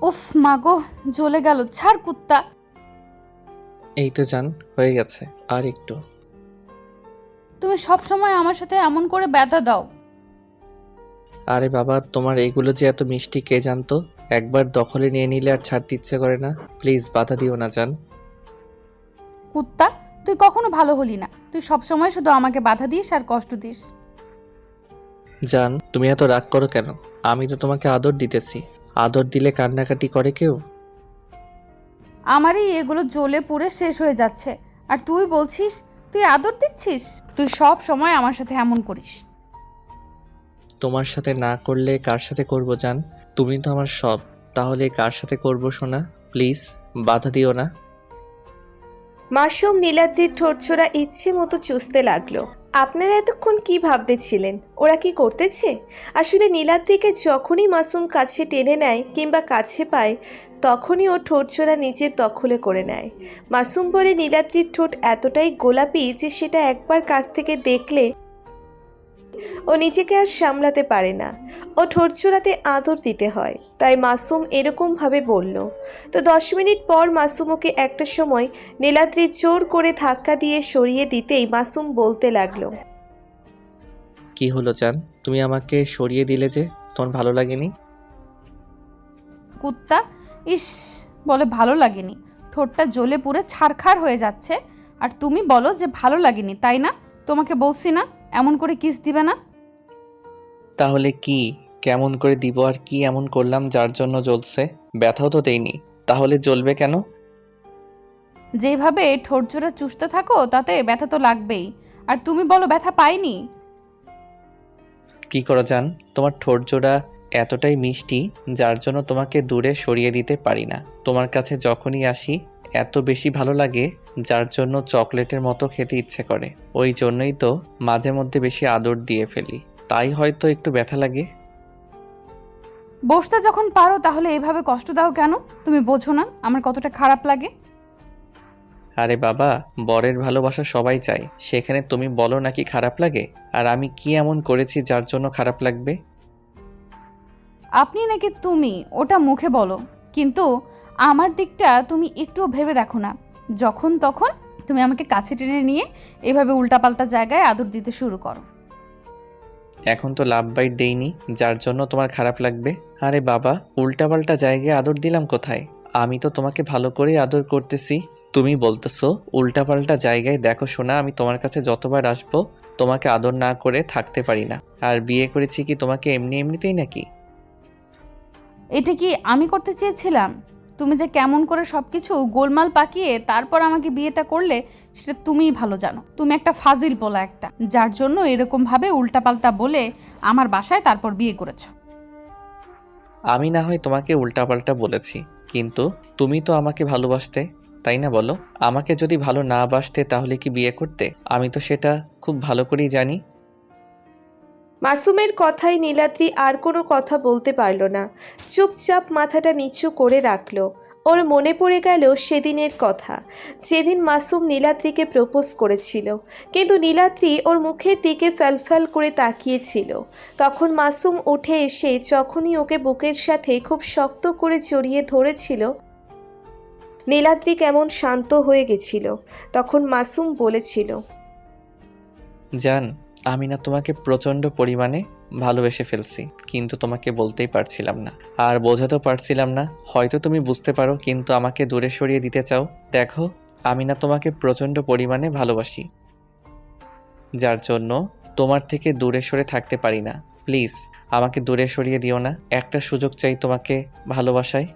উফ মাগো, জ্বলে গেল, ছাড় কুত্তা। এই তো জান, হয়ে গেছে, আর একটু। তুমি সব সময় আমার সাথে এমন করে ব্যথা দাও। আরে বাবা, তোমার এইগুলো যে এত মিষ্টি কে জানতো? একবার দখলে নিয়ে নিলে আর ছাড়তে ইচ্ছে করে না। প্লিজ বাধা দিও না জান। কুত্তা, তুই কখনো ভালো হলি না। তুই সব সময় শুধু আমাকে বাধা দিস আর কষ্ট দিস। জান, তুমি এত রাগ করো কেন? আমি তো তোমাকে আদর দিতেছি। আদর দিলে কান্নাকাটি করে কেউ? আমারই এগুলো জ্বলে পুড়ে শেষ হয়ে যাচ্ছে, আর তুই বলছিস তুই আদর দিচ্ছিস। তুই সব সময় আমার সাথে এমন করিস। তোমার সাথে না করলে কার সাথে করব জান? তুমি তো আমার সব। তাহলে কার সাথে করব সোনা? প্লিজ বাধা দিও না। মাসুম নীলাদ্রির ঠোঁটছোড়া ইচ্ছে মতো চুষতে লাগলো। আপনারা এতক্ষণ কি ভাবতেছিলেন? ওরা কি করতেছে? আসলে নীলাদ্রিকে যখনই মাসুম কাছে টেনে নেয় কিংবা কাছে পায়, তখনই ও ঠোঁটছোড়া নিজের দখলে করে নেয়। মাসুম বলে নীলাদ্রির ঠোঁট এতটাই গোলাপি যে সেটা একবার কাছ থেকে দেখলে ও নিজেকে আর সামলাতে পারে না। ও ঠোঁট ছোড়াতে আদর দিতে হয়, তাই মাসুম এরকমভাবে বলল। তো 10 মিনিট পর মাসুম ওকে একটা সময় নীলাদ্রি জোর করে ধাক্কা দিয়ে সরিয়ে দিতেই মাসুম বলতে লাগলো। কি হলো জান? তুমি আমাকে সরিয়ে দিলে যে? তোমার ভালো লাগেনি? কুত্তা, ইস, বলে ভালো লাগেনি। ঠোঁটটা জ্বলে পুড়ে ছারখার হয়ে যাচ্ছে, আর তুমি বলো যে ভালো লাগেনি, তাই না? তোমাকে বলছি না এমন করে কিস দিবে না। তাহলে কি? কেমন করে দিব? আর কি এমন করলাম যার জন্য জ্বলছে? ব্যথাও তো দেইনি, তাহলে জ্বলবে কেন? যেভাবে ঠোঁট জোড়া চুষতে থাকো তাতে ব্যথা তো লাগবেই। আর তুমি বলো ব্যথা পাইনি। কি করো জান? তোমার ঠোঁট জোড়া এতটাই মিষ্টি যার জন্য তোমাকে দূরে সরিয়ে দিতে পারি না। তোমার কাছে যখনই আসি এত বেশি ভালো লাগে যার জন্য চকলেটের মতো খেতে ইচ্ছে করে। ওই জন্যই তো মাঝে মধ্যে বেশি আদর দিয়ে ফেলি, তাই হয়তো একটু ব্যথা লাগে। বসতে যখন পারো তাহলে এভাবে কষ্ট দাও কেন? তুমি বোঝো না আমার কতটা খারাপ লাগে? আরে বাবা, বরের ভালোবাসা সবাই চায়, সেখানে তুমি বলো নাকি খারাপ লাগে? আর আমি কি এমন করেছি যার জন্য খারাপ লাগবে? আপনি নাকি তুমি, ওটা মুখে বলো, কিন্তু আমার দিকটা তুমি একটুও ভেবে দেখো না। যখন তখন তুমি আমাকে কাছে টেনে নিয়ে এভাবে উল্টাপাল্টা জায়গায় আদর দিতে শুরু করো। এখন তো লাভ বাইট দেইনি যার জন্য তোমার খারাপ লাগবে। আরে বাবা, উল্টাপাল্টা জায়গায় আদর দিলাম কোথায়? আমি তো তোমাকে ভালো করেই আদর করতেছি। তুমি বলতেছো উল্টাপাল্টা জায়গায়। দেখো শোনা, আমি তোমার কাছে যতবার আসবো তোমাকে আদর না করে থাকতে পারি না। আর বিয়ে করেছি কি তোমাকে এমনি এমনিতেই নাকি? এটা কি আমি করতে চেয়েছিলাম? তুমি যে কেমন করে সবকিছু গোলমাল পাকিয়ে তারপর আমাকে বিয়েটা করলে সেটা তুমিই ভালো জানো। তুমি একটা ফাজিল পোলা একটা, যার জন্য এরকম ভাবে উল্টাপাল্টা বলে আমার বাসায় তারপর বিয়ে করেছো। আমি না হয় তোমাকে উল্টাপাল্টা বলেছি, কিন্তু তুমি তো আমাকে ভালোবাসতে, তাই না বলো? আমাকে যদি ভালো না বাসতে তাহলে কি বিয়ে করতে? আমি তো সেটা খুব ভালো করেই জানি। মাসুমের কথায় নীলাদ্রি আর কোনো কথা বলতে পারল না। চুপচাপ মাথাটা নিচু করে রাখলো। ওর মনে পড়ে গেল সেদিনের কথা, যেদিন মাসুম নীলাদ্রিকে প্রপোজ করেছিল, কিন্তু নীলাদ্রি ওর মুখের দিকে ফ্যালফ্যাল করে তাকিয়েছিল। তখন মাসুম উঠে এসে যখনই ওকে বুকের সাথে খুব শক্ত করে জড়িয়ে ধরেছিল, নীলাদ্রি কেমন শান্ত হয়ে গেছিল। তখন মাসুম বলেছিল, জান, আমি না তোমাকে প্রচণ্ড পরিমাণে ভালোবেসে ফেলছি, কিন্তু তোমাকে বলতেই পারছিলাম না আর বোঝাতেও পারছিলাম না। হয়তো তুমি বুঝতে পারো কিন্তু আমাকে দূরে সরিয়ে দিতে চাও। দেখো, আমি না তোমাকে প্রচণ্ড পরিমাণে ভালোবাসি, যার জন্য তোমার থেকে দূরে সরে থাকতে পারি না। প্লিজ আমাকে দূরে সরিয়ে দিও না। একটা সুযোগ চাই তোমাকে ভালোবাসায়।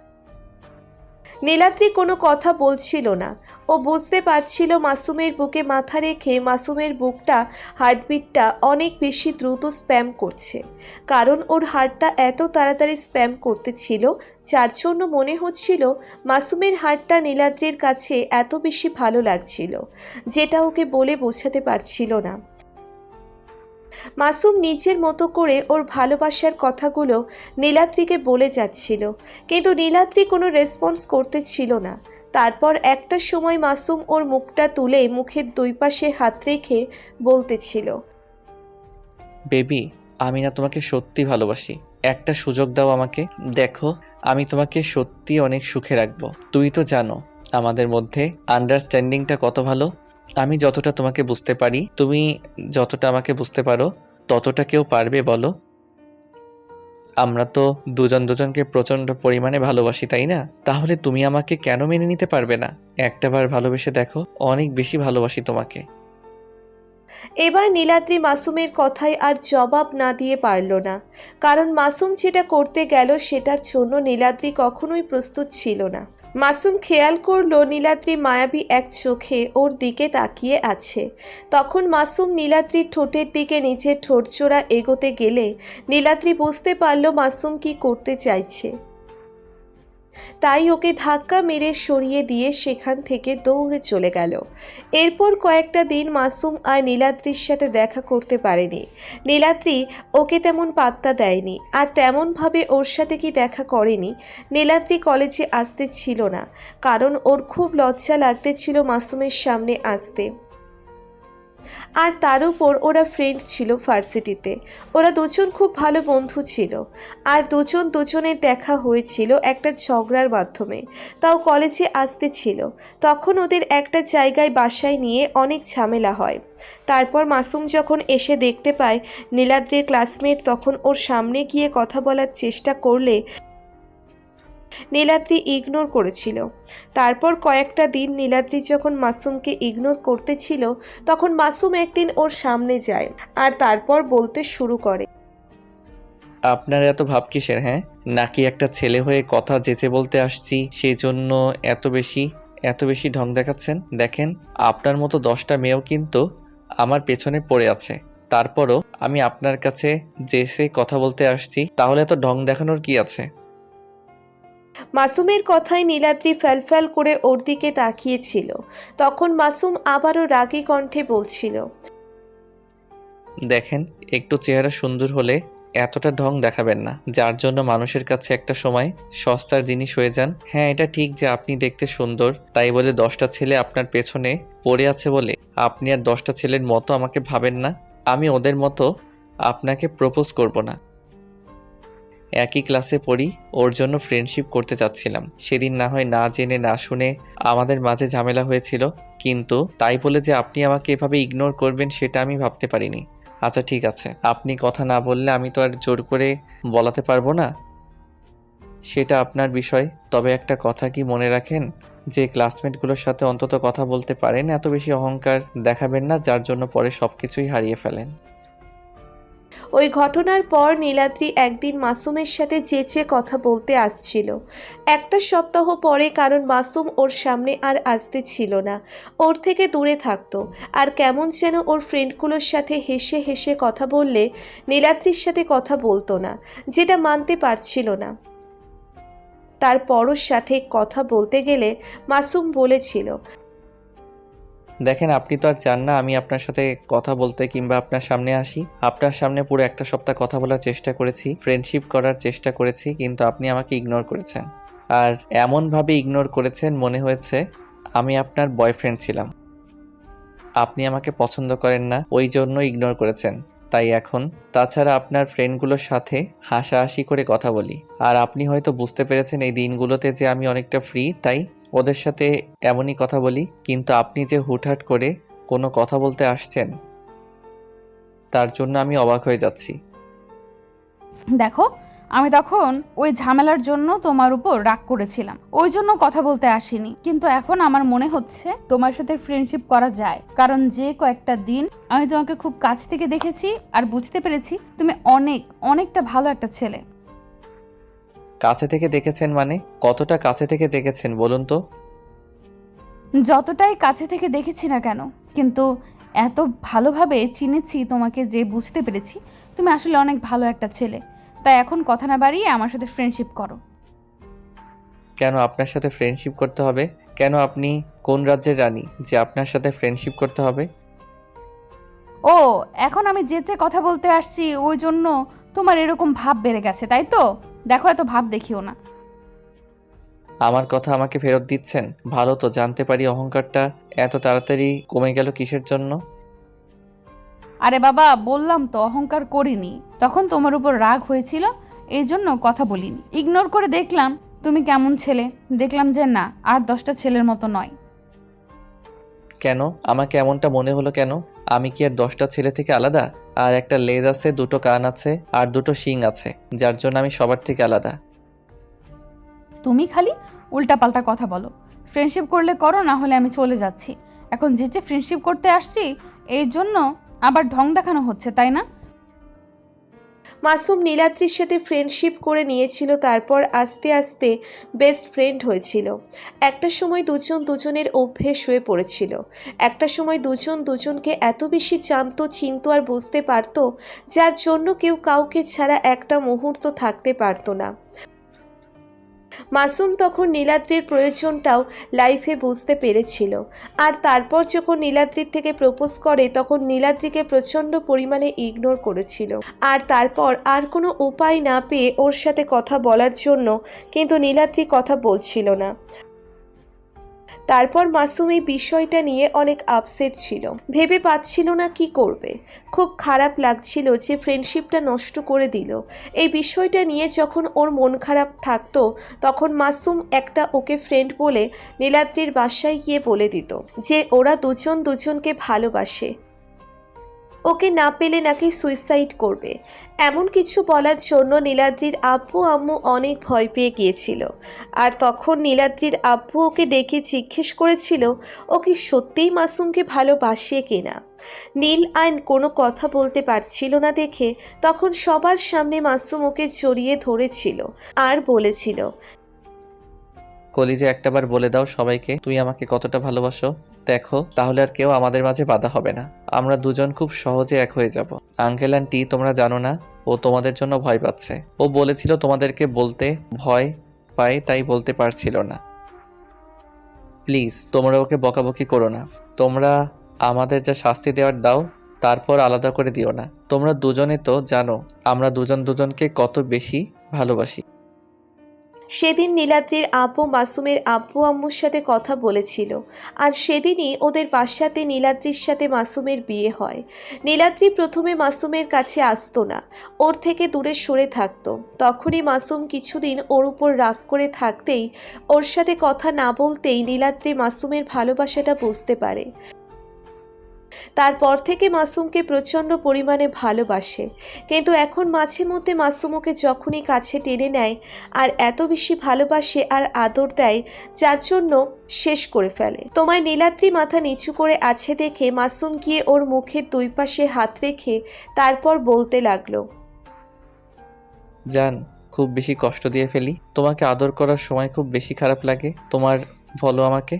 নীলাদ্রি কোনো কথা বলছিল না। ও বুঝতে পারছিল মাসুমের বুকে মাথা রেখে মাসুমের বুকটা, হার্টবিটটা অনেক বেশি দ্রুত স্প্যাম করছে। কারণ ওর হার্টটা এত তাড়াতাড়ি স্প্যাম করতেছিল, যার জন্য মনে হচ্ছিল মাসুমের হার্টটা নীলাদ্রির কাছে এত বেশি ভালো লাগছিল, যেটা ওকে বলে বোঝাতে পারছিল না। মাসুম নিজের মতো করে ওর ভালোবাসার কথাগুলো নীলাদ্রিকে বলে যাচ্ছিল, কিন্তু নীলাদ্রি কোনো রেসপন্স করতেছিল না। তারপর একটা সময় মাসুম ওর মুখটা তুলে মুখের দুই পাশে হাত রেখে বলতেছিল, বেবি, আমি না তোমাকে সত্যি ভালোবাসি। একটা সুযোগ দাও আমাকে। দেখো, আমি তোমাকে সত্যি অনেক সুখে রাখবো। তুই তো জানো আমাদের মধ্যে আন্ডারস্ট্যান্ডিংটা কত ভালো। আমি যতটা তোমাকে বুঝতে পারি, তুমি যতটা আমাকে বুঝতে পারো, ততটা কেউ পারবে বলো? আমরা তো দুজন দুজনকে প্রচণ্ড পরিমাণে ভালোবাসি, তাই না? তাহলে তুমি আমাকে কেন মেনে নিতে পারবে না? একটাবার ভালোবেসে দেখো, অনেক বেশি ভালোবাসি তোমাকে। এবার নীলাদ্রি মাসুমের কথায় আর জবাব না দিয়ে পারল না, কারণ মাসুম যেটা করতে গেল সেটার জন্য নীলাদ্রি কখনোই প্রস্তুত ছিল না। মাসুম খেয়াল করলো নীলাদ্রি মায়াবী এক চোখে ওর দিকে তাকিয়ে আছে। তখন মাসুম নীলাদ্রির ঠোঁটের দিকে নিজের ঠোঁটজোড়া এগোতে গেলে নীলাদ্রি বুঝতে পারল মাসুম কি করতে চাইছে। তাই ওকে ধাক্কা মেরে সরিয়ে দিয়ে সেখান থেকে দৌড়ে চলে গেল। এরপর কয়েকটা দিন মাসুম আর নীলাদ্রির সাথে দেখা করতে পারেনি। নীলাদ্রি ওকে তেমন পাত্তা দেয়নি, আর তেমনভাবে ওর সাথে কি দেখা করেনি। নীলাদ্রি কলেজে আসতে ছিল না, কারণ ওর খুব লজ্জা লাগতেছিল মাসুমের সামনে আসতে। আর তার উপর ওরা ফ্রেন্ড ছিল ভার্সিটিতে। ওরা দুজন খুব ভালো বন্ধু ছিল, আর দুজনের দেখা হয়েছিল একটা ঝগড়ার মাধ্যমে। তাও কলেজে আসতে ছিল। তখন ওদের একটা জায়গায় বাসায় নিয়ে অনেক ঝামেলা হয়। তারপর মাসুম যখন এসে দেখতে পায় নীলাদ্রির ক্লাসমেট তখন ওর সামনে গিয়ে কথা বলার চেষ্টা করলে নীলাদ্রি ইগনোর করেছিল। তারপর কয়েকটা দিন নীলাদ্রি যখন মাসুমকে ইগনোর করতেছিল তখন মাসুম একদিন ওর সামনে যায় আর তারপর বলতে শুরু করে, আপনার এত ভাব কিসের, হ্যাঁ? নাকি একটা ছেলে হয়ে কথা যেচে বলতে আসছি সেই জন্য এত বেশি ঢং দেখাচ্ছেন? দেখেন, আপনার মতো 10টা মেয়েও কিন্তু আমার পেছনে পড়ে আছে। তারপরও আমি আপনার কাছে যেচে কথা বলতে আসছি, তাহলে এত ঢং দেখানোর কি আছে? মাসুমের কথায় নীলাদ্রি ফ্যালফ্যাল করে ওর দিকে তাকিয়েছিল। তখন মাসুম আবারও রাগী কণ্ঠে বলছিল, দেখেন, একটু চেহারা সুন্দর হলে এতটা ঢং দেখাবেন না, যার জন্য মানুষের কাছে একটা সময় সস্তার জিনিস হয়ে যান। হ্যাঁ, এটা ঠিক যে আপনি দেখতে সুন্দর, তাই বলে 10টা ছেলে আপনার পেছনে পড়ে আছে বলে আপনি আর 10টা ছেলের মতো আমাকে ভাবেন না। আমি ওদের মতো আপনাকে প্রপোজ করব না। একই ক্লাসে পড়ি, ওর জন্য ফ্রেন্ডশিপ করতে চাচ্ছিলাম। সেদিন না হয় না জেনে না শুনে আমাদের মাঝে ঝামেলা হয়েছিল, কিন্তু তাই বলে যে আপনি আমাকে এভাবে ইগনোর করবেন সেটা আমি ভাবতে পারিনি। আচ্ছা ঠিক আছে, আপনি কথা না বললে আমি তো আর জোর করে বলাতে পারবো না, সেটা আপনার বিষয়। তবে একটা কথা কি মনে রাখেন, যে ক্লাসমেটগুলোর সাথে অন্তত কথা বলতে পারেন, এত বেশি অহংকার দেখাবেন না যার জন্য পরে সব কিছুই হারিয়ে ফেলেন। ওই ঘটনার পর নীলাদ্রি একদিন মাসুমের সাথে চেঁচিয়ে কথা বলতে আসছিল। একটা সপ্তাহ পরে, কারণ মাসুম ওর সামনে আর আসতে ছিল না, ওর থেকে দূরে থাকতো। আর কেমন যেন ওর ফ্রেন্ডগুলোর সাথে হেসে হেসে কথা বললে নীলাদ্রির সাথে কথা বলতো না, যেটা মানতে পারছিল না। তারপরও সাথে কথা বলতে গেলে মাসুম বলেছিল, দেখেন, আপনি তো আর চান না আমি আপনার সাথে কথা বলতে কিংবা আপনার সামনে আসি। আপনার সামনে পুরো একটা সপ্তাহ কথা বলার চেষ্টা করেছি, ফ্রেন্ডশিপ করার চেষ্টা করেছি, কিন্তু আপনি আমাকে ইগনোর করেছেন। আর এমনভাবে ইগনোর করেছেন মনে হয়েছে আমি আপনার বয়ফ্রেন্ড ছিলাম। আপনি আমাকে পছন্দ করেন না, ওই জন্য ইগনোর করেছেন। তাই এখন তাছাড়া আপনার ফ্রেন্ডগুলোর সাথে হাসাহাসি করে কথা বলি। আর আপনি হয়তো বুঝতে পেরেছেন এই দিনগুলোতে যে আমি অনেকটা ফ্রি, তাই ওদের সাথে এমনই কথা বলি। কিন্তু আপনি যে হুটহাট করে কোনো কথা বলতে আসছেন, তার জন্য আমি অবাক হয়ে যাচ্ছি। দেখো, আমি তখন ওই ঝামেলার জন্য তোমার উপর রাগ করেছিলাম, ওই জন্য কথা বলতে আসিনি। কিন্তু এখন আমার মনে হচ্ছে তোমার সাথে ফ্রেন্ডশিপ করা যায়, কারণ যে কয়েকটা দিন আমি তোমাকে খুব কাছ থেকে দেখেছি আর বুঝতে পেরেছি তুমি অনেকটা ভালো একটা ছেলে। কাছে থেকে দেখেছেন মানে? কতটা কাছে থেকে দেখেছেন বলুন তো? যতটাই কাছে থেকে দেখেছি না কেন, কিন্তু এত ভালোভাবে চিনেছি তোমাকে যে বুঝতে পেরেছি তুমি আসলে অনেক ভালো একটা ছেলে। তাই এখন কথা না বাড়িয়ে আমার সাথে ফ্রেন্ডশিপ করো। কেন আপনার সাথে ফ্রেন্ডশিপ করতে হবে? কেন, আপনি কোন রাজ্যের রানী যে আপনার সাথে ফ্রেন্ডশিপ করতে হবে? ও, এখন আমি যেচে কথা বলতে আসছি ওই জন্য তোমার এরকম ভাব বেড়ে গেছে, তাই তো? দেখো, এত ভাব দেখিও না। আমার কথা আমাকে ফেরত দিচ্ছেন? ভালো তো জানতে পারি অহংকারটা এত তাড়াতাড়ি কমে গেল কিসের জন্য? আরে বাবা, বললাম তো অহংকার করিনি, তখন তোমার উপর রাগ হয়েছিল, এই জন্য কথা বলিনি। ইগনোর করে দেখলাম তুমি কেমন ছেলে, দেখলাম যে না, আর 10টা ছেলের মতো নয়। কেন আমাকে এমনটা মনে হলো কেন? আমি কি আর 10টা ছেলে থেকে আলাদা? আর একটা লেজ আছে, দুটো কান আছে, আর দুটো শিং আছে, যার জন্য আমি সবার থেকে আলাদা। তুমি খালি উল্টাপাল্টা কথা বলো। ফ্রেন্ডশিপ করলে করো, না হলে আমি চলে যাচ্ছি। এখন যে ফ্রেন্ডশিপ করতে আসছি এই জন্য আবার ঢং দেখানো হচ্ছে, তাই না? মাসুম নীলাদ্রির সাথে ফ্রেন্ডশিপ করে নিয়েছিল, তারপর আস্তে আস্তে বেস্ট ফ্রেন্ড হয়েছিল। একটা সময় দুজন দুজনের অভ্যেস হয়ে পড়েছিল। একটা সময় দুজন দুজনকে এত বেশি জানতো, চিনতো আর বুঝতে পারতো, যার জন্য কেউ কাউকে ছাড়া একটা মুহূর্ত থাকতে পারতো না। মাসুম তখন নীলাদ্রির প্রয়োজনটাও লাইফে বুঝতে পেরেছিল। আর তারপর যখন নীলাদ্রির থেকে প্রপোজ করে তখন নীলাদ্রিকে প্রচণ্ড পরিমাণে ইগনোর করেছিল। আর তারপর আর কোনো উপায় না পেয়ে ওর সাথে কথা বলার জন্য কিন্তু নীলাদ্রি কথা বলছিল না। তারপর মাসুম এই বিষয়টা নিয়ে অনেক আপসেট ছিল, ভেবে পাচ্ছিল না কি করবে। খুব খারাপ লাগছিল যে ফ্রেন্ডশিপটা নষ্ট করে দিল। এই বিষয়টা নিয়ে যখন ওর মন খারাপ থাকতো তখন মাসুম একটা ওকে ফ্রেন্ড বলে নীলাদ্রির বাসায় গিয়ে বলে দিত যে ওরা দুজন দুজনকে ভালোবাসে, ওকে না পেলে নাকি সুইসাইড করবে। এমন কিছু বলার জন্য নীলাদ্রির আব্বু আম্মু অনেক ভয় পেয়ে গিয়েছিল। আর তখন নীলাদ্রির আব্বু ওকে ডেকে জিজ্ঞেস করেছিল ও কি সত্যিই মাসুমকে ভালোবাসে কিনা। নীল আইন কোনো কথা বলতে পারছিল না দেখে তখন সবার সামনে মাসুম ওকে জড়িয়ে ধরেছিল আর বলেছিল, কলিজে একটাবার বলে দাও সবাইকে তুমি আমাকে কতটা ভালোবাসো। দেখো তাহলে আর কেউ আমাদের মাঝে বাধা হবে না, আমরা দুজন খুব সহজে এক হয়ে যাব। আঙ্কেল আন্টি তোমরা জানো না ও তোমাদের জন্য ভয় পাচ্ছে। ও বলেছিল তোমাদেরকে বলতে ভয় পায় তাই বলতে পারছিল না। প্লিজ তোমরা ওকে বকাবকি করো না। তোমরা আমাদের যা শাস্তি দেওয়ার দাও, তারপর আলাদা করে দিও না। তোমরা দুজনে তো জানো আমরা দুজন দুজনকে কত বেশি ভালোবাসি। সেদিন নীলাদ্রির আব্বু মাসুমের আব্বু আম্মুর সাথে কথা বলেছিল। আর সেদিনই ওদের বাসাতে নীলাদ্রির সাথে মাসুমের বিয়ে হয়। নীলাদ্রি প্রথমে মাসুমের কাছে আসতো না, ওর থেকে দূরে সরে থাকতো। তখনই মাসুম কিছুদিন ওর উপর রাগ করে থাকতেই, ওর সাথে কথা না বলতেই নীলাদ্রি মাসুমের ভালোবাসাটা বুঝতে পারে। তারপর থেকে মাসুমকে প্রচণ্ড পরিমাণে ভালোবাসে। কিন্তু এখন মাঝে মধ্যে মাসুম ওকে যখনই কাছে টেনে নেয় আর এত বেশি ভালোবাসে আর আদর দেয় যার জন্য শেষ করে ফেলে। তোমায় নীলাদ্রি মাথা নিচু করে আছে দেখে মাসুম গিয়ে ওর মুখের দুই পাশে হাত রেখে তারপর বলতে লাগলো, জান খুব বেশি কষ্ট দিয়ে ফেলি, তোমাকে আদর করার সময় খুব বেশি খারাপ লাগে তোমার, বলো আমাকে।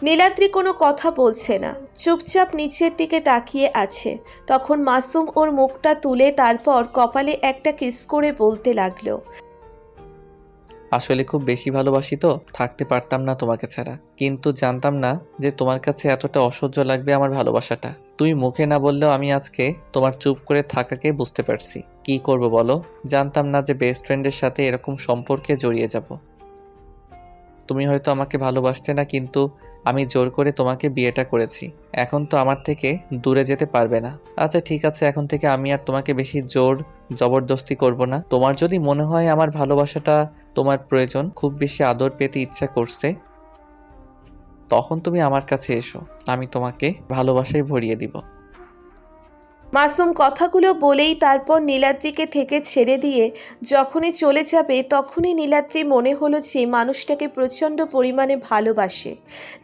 নীলাদ্রি কোনো কথা বলছে না, চুপচাপ নিচের দিকে তাকিয়ে আছে। তখন মাসুম ওর মুখটা তুলে তারপর কপালে একটা কিস করে বলতে লাগলো, আসলে খুব বেশি ভালোবাসি তো থাকতে পারতাম না তোমাকে ছাড়া, কিন্তু জানতাম না যে তোমার কাছে এতটা অসহ্য লাগবে আমার ভালোবাসাটা। তুমি মুখে না বললেও আমি আজকে তোমার চুপ করে থাকাকে বুঝতে পারছি। কি করব বলো, জানতাম না যে বেস্ট ফ্রেন্ডের সাথে এরকম সম্পর্কে জড়িয়ে যাব। তুমি হয়তো আমাকে ভালোবাসতে না, কিন্তু আমি জোর করে তোমাকে বিয়েটা করেছি। এখন তো আমার থেকে দূরে যেতে পারবে না। আচ্ছা ঠিক আছে, এখন থেকে আমি আর তোমাকে বেশি জোর জবরদস্তি করব না। তোমার যদি মনে হয় আমার ভালোবাসাটা তোমার প্রয়োজন, খুব বেশি আদর পেতে ইচ্ছা করছে, তখন তুমি আমার কাছে এসো, আমি তোমাকে ভালোবাসায় ভরিয়ে দিব। মাসুম কথাগুলো বলেই তারপর নীলাদ্রিকে থেকে ছেড়ে দিয়ে যখনই চলে যাবে তখনই নীলাদ্রি মনে হলো যে মানুষটাকে প্রচণ্ড পরিমাণে ভালোবাসে,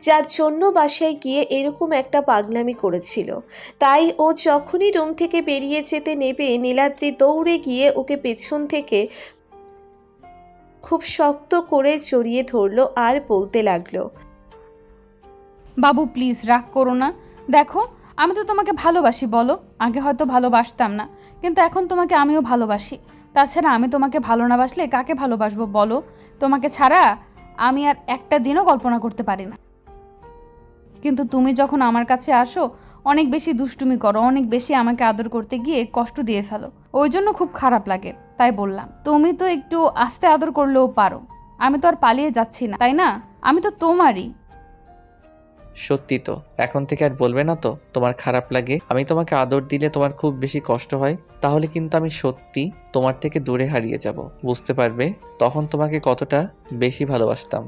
যার জন্য বাসায় গিয়ে এরকম একটা পাগলামি করেছিল। তাই ও যখনই রুম থেকে বেরিয়ে যেতে নেবে নীলাদ্রি দৌড়ে গিয়ে ওকে পেছন থেকে খুব শক্ত করে জড়িয়ে ধরলো আর বলতে লাগলো, বাবু প্লিজ রাগ করো না। দেখো আমি তো তোমাকে ভালোবাসি, বলো। আগে হয়তো ভালোবাসতাম না, কিন্তু এখন তোমাকে আমিও ভালোবাসি। তাছাড়া আমি তোমাকে ভালো না বাসলে কাকে ভালোবাসবো বলো? তোমাকে ছাড়া আমি আর একটা দিনও কল্পনা করতে পারি না। কিন্তু তুমি যখন আমার কাছে আসো অনেক বেশি দুষ্টুমি করো, অনেক বেশি আমাকে আদর করতে গিয়ে কষ্ট দিয়ে ফেলো, ওই জন্য খুব খারাপ লাগে। তাই বললাম, তুমি তো একটু আস্তে আদর করলেও পারো। আমি তো আর পালিয়ে যাচ্ছি না, তাই না? আমি তো তোমারই। সত্যি তো, এখন থেকে আর বলবে না তো তোমার খারাপ লাগে? আমি তোমাকে আদর দিলে তোমার খুব বেশি কষ্ট হয়? তাহলে কিন্তু আমি সত্যি তোমার থেকে দূরে হারিয়ে যাব, বুঝতে পারবে তখন তোমাকে কতটা বেশি ভালোবাসতাম।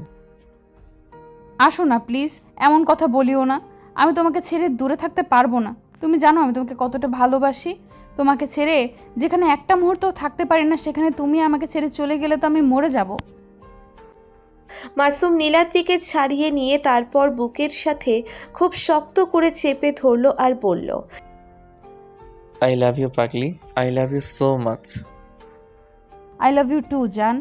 আসো না প্লিজ, এমন কথা বলিও না। আমি তোমাকে ছেড়ে দূরে থাকতে পারবো না। তুমি জানো আমি তোমাকে কতটা ভালোবাসি। তোমাকে ছেড়ে যেখানে একটা মুহূর্তও থাকতে পারি না, সেখানে তুমি আমাকে ছেড়ে চলে গেলে তো আমি মরে যাব। মাসুম নীলাদ্রিকে ছাড়িয়ে নিয়ে তারপর বুকের সাথে খুব শক্ত করে চেপে ধরল আর বলল, আই লাভ ইউ পাগলি, I love you so much. I love you too জান।